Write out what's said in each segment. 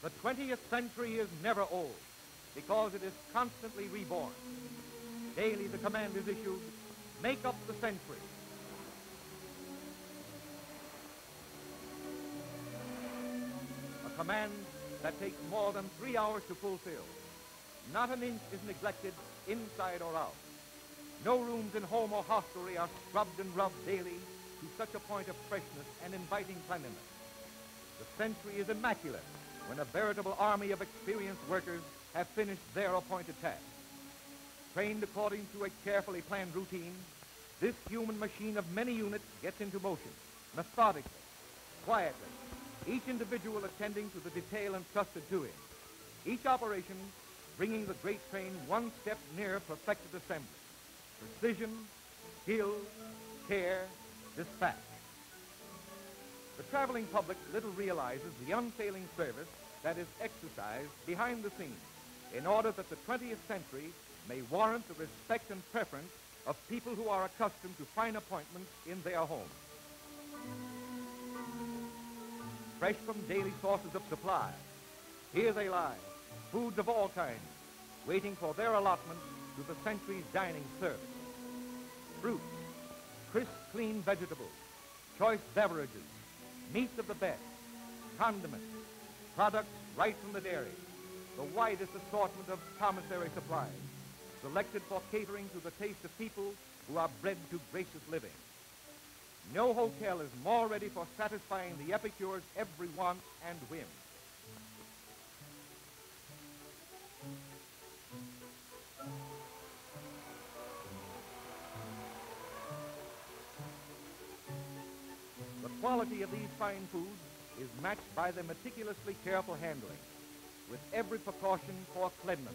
The 20th century is never old because it is constantly reborn. Daily the command is issued, make up the century. A command that takes more than 3 hours to fulfill. Not an inch is neglected inside or out. No rooms in home or hostelry are scrubbed and rubbed daily to such a point of freshness and inviting cleanliness. The century is immaculate when a veritable army of experienced workers have finished their appointed task. Trained according to a carefully planned routine, this human machine of many units gets into motion, methodically, quietly, each individual attending to the detail entrusted to him, each operation bringing the great train one step nearer perfected assembly. Precision, skill, care, dispatch. The traveling public little realizes the unfailing service that is exercised behind the scenes in order that the 20th century may warrant the respect and preference of people who are accustomed to fine appointments in their homes. Fresh from daily sources of supply, here they lie, foods of all kinds, waiting for their allotment to the century's dining service. Fruits, crisp, clean vegetables, choice beverages, meats of the best, condiments, products right from the dairy, the widest assortment of commissary supplies, selected for catering to the taste of people who are bred to gracious living. No hotel is more ready for satisfying the epicure's every want and whim. The quality of these fine foods is matched by their meticulously careful handling, with every precaution for cleanliness.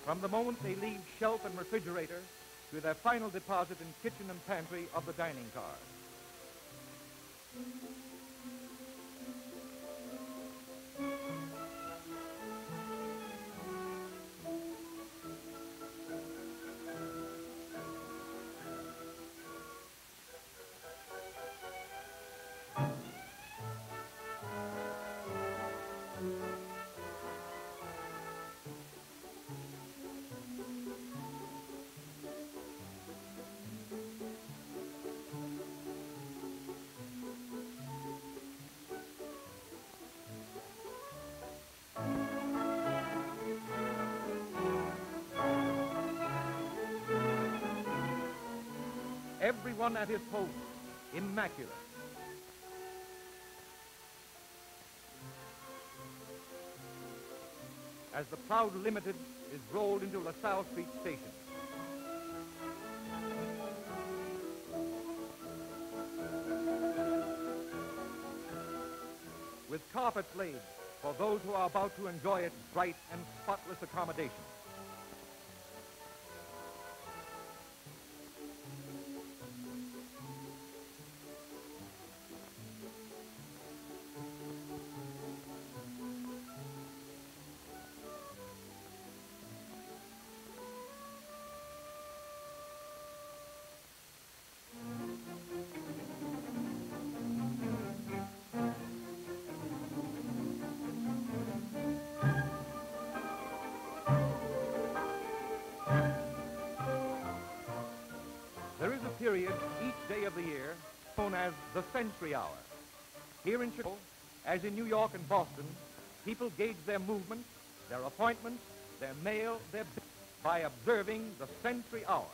From the moment they leave shelf and refrigerator to their final deposit in kitchen and pantry of the dining car. Everyone at his post, immaculate. As the proud Limited is rolled into LaSalle Street Station. With carpets laid for those who are about to enjoy its bright and spotless accommodation. There is a period each day of the year known as the Century Hour. Here in Chicago, as in New York and Boston, people gauge their movements, their appointments, their mail, their business by observing the Century Hour.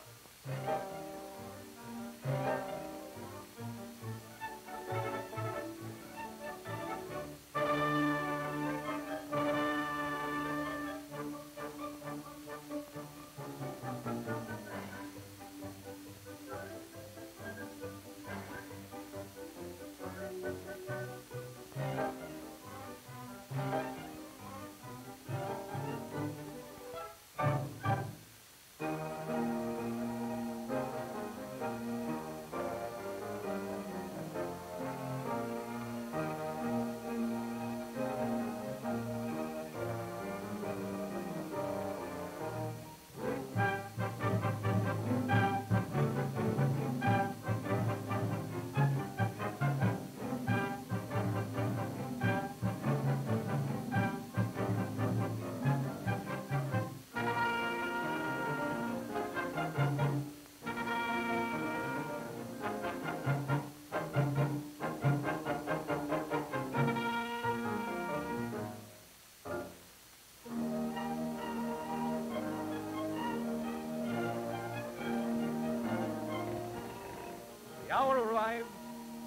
arrived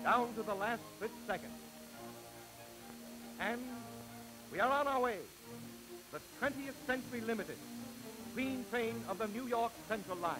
down to the last split second. And we are on our way. The 20th Century Limited, green train of the New York Central Line.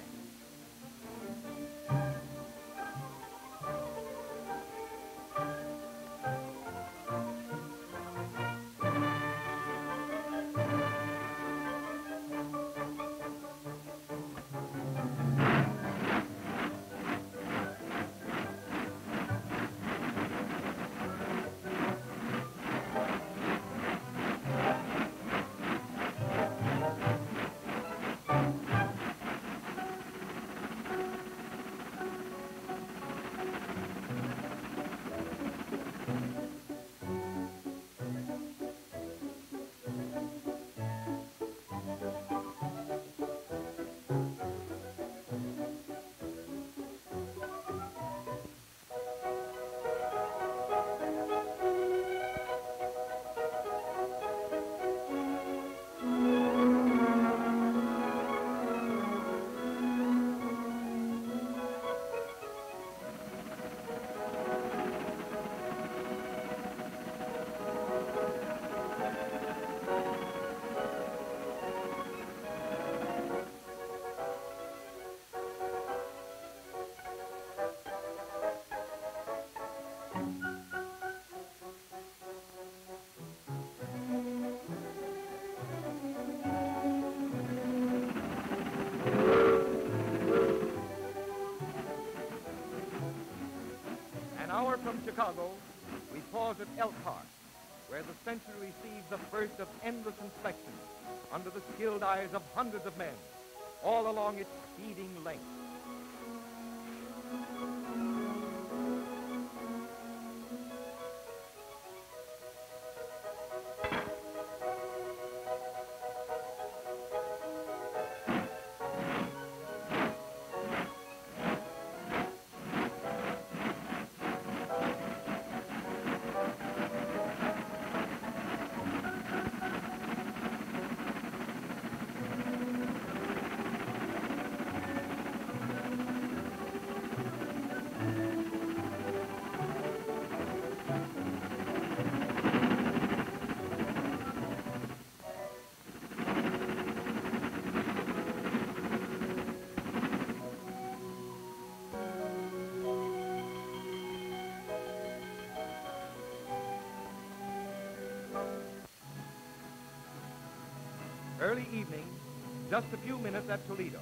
From Chicago, we pause at Elkhart, where the Century receives the first of endless inspections under the skilled eyes of hundreds of men, all along its speeding length. Early evening, just a few minutes at Toledo.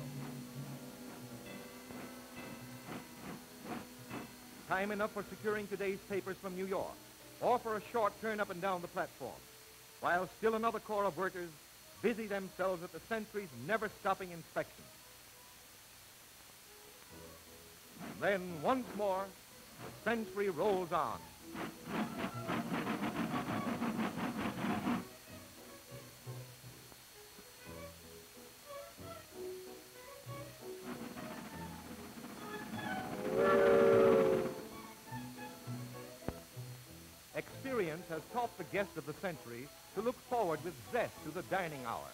Time enough for securing today's papers from New York, or for a short turn up and down the platform, while still another corps of workers busy themselves at the Century's never-stopping inspection. Then, once more, the Century rolls on. Experience has taught the guest of the Century to look forward with zest to the dining hour.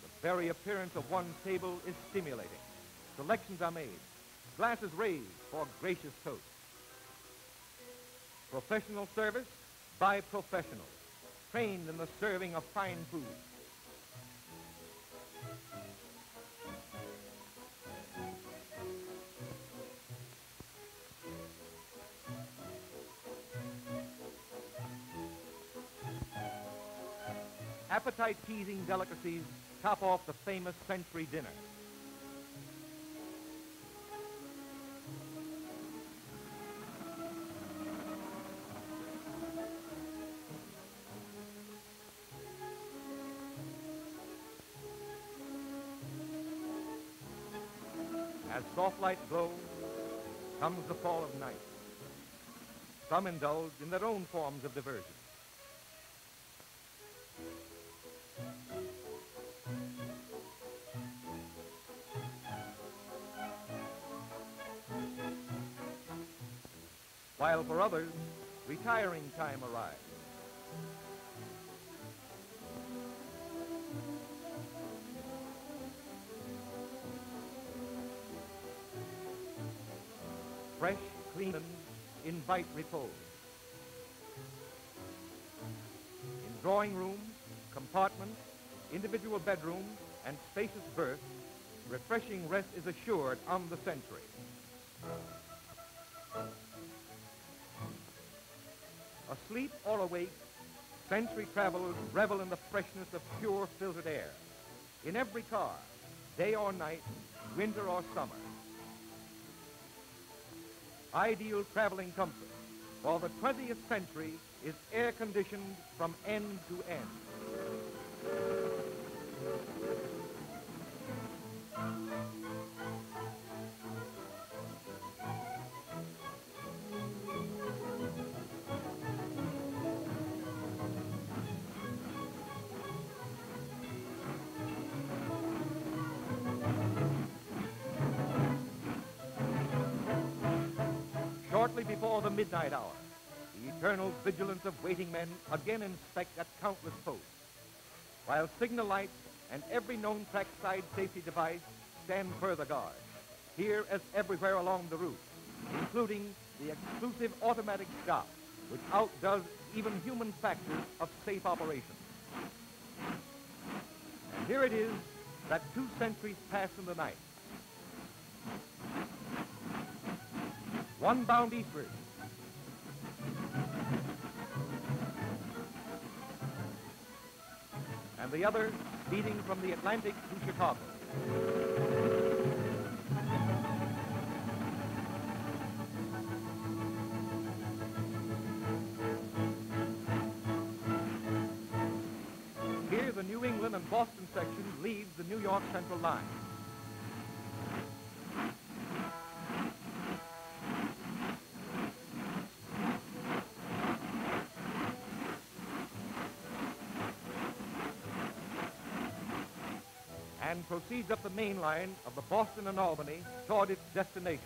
The very appearance of one's table is stimulating. Selections are made, glasses raised for gracious toast. Professional service by professionals, trained in the serving of fine food. Appetite-teasing delicacies top off the famous Century dinner. As soft light glows, comes the fall of night. Some indulge in their own forms of diversion. While for others, retiring time arrives. fresh, clean, and invite repose. In drawing rooms, compartments, individual bedrooms, and spacious berths, refreshing rest is assured on the Century. Asleep or awake, Century travelers revel in the freshness of pure filtered air. In every car, day or night, winter or summer. Ideal traveling comfort for the 20th century is air-conditioned from end to end. Shortly before the midnight hour, the eternal vigilance of waiting men again inspect at countless posts, while signal lights and every known trackside safety device stand further guard, here as everywhere along the route, including the exclusive automatic stop, which outdoes even human factors of safe operation. And here it is that 2 centuries pass in the night. One bound eastward, and the other speeding from the Atlantic to Chicago. Here, the New England and Boston section leaves the New York Central line. And proceeds up the main line of the Boston and Albany toward its destination.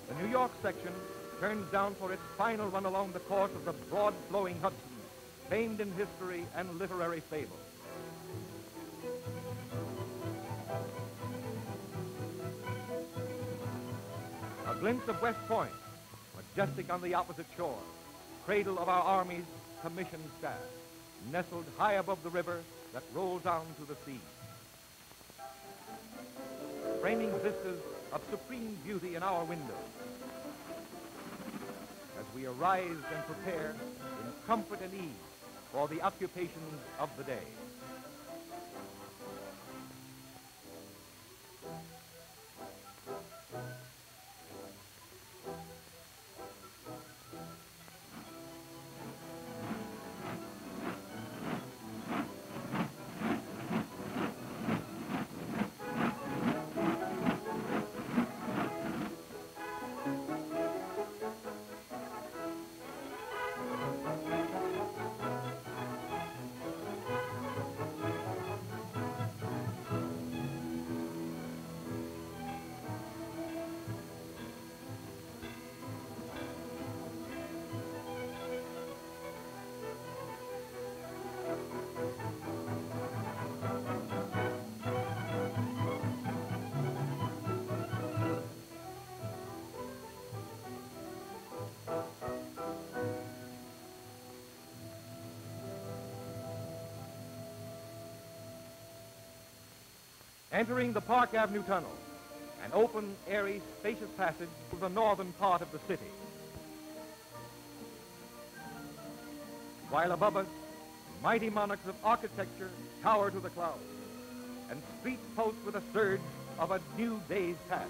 The New York section turns down for its final run along the course of the broad-flowing Hudson, famed in history and literary fable. A glimpse of West Point, majestic on the opposite shore, cradle of our Army's commissioned staff, nestled high above the river that rolls on to the sea. Framing vistas of supreme beauty in our windows, as we arise and prepare in comfort and ease for the occupations of the day. Entering the Park Avenue Tunnel, an open, airy, spacious passage to the northern part of the city. While above us, mighty monarchs of architecture tower to the clouds, and streets pulse with a surge of a new day's past.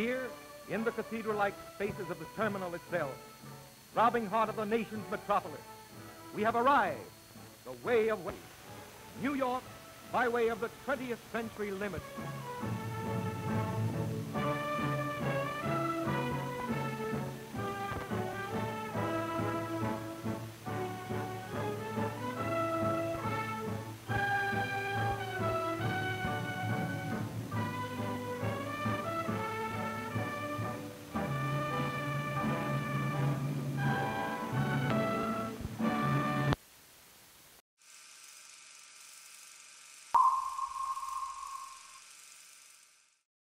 Here, in the cathedral-like spaces of the terminal itself, throbbing heart of the nation's metropolis, we have arrived, the way of ways. New York, by way of the 20th century limits.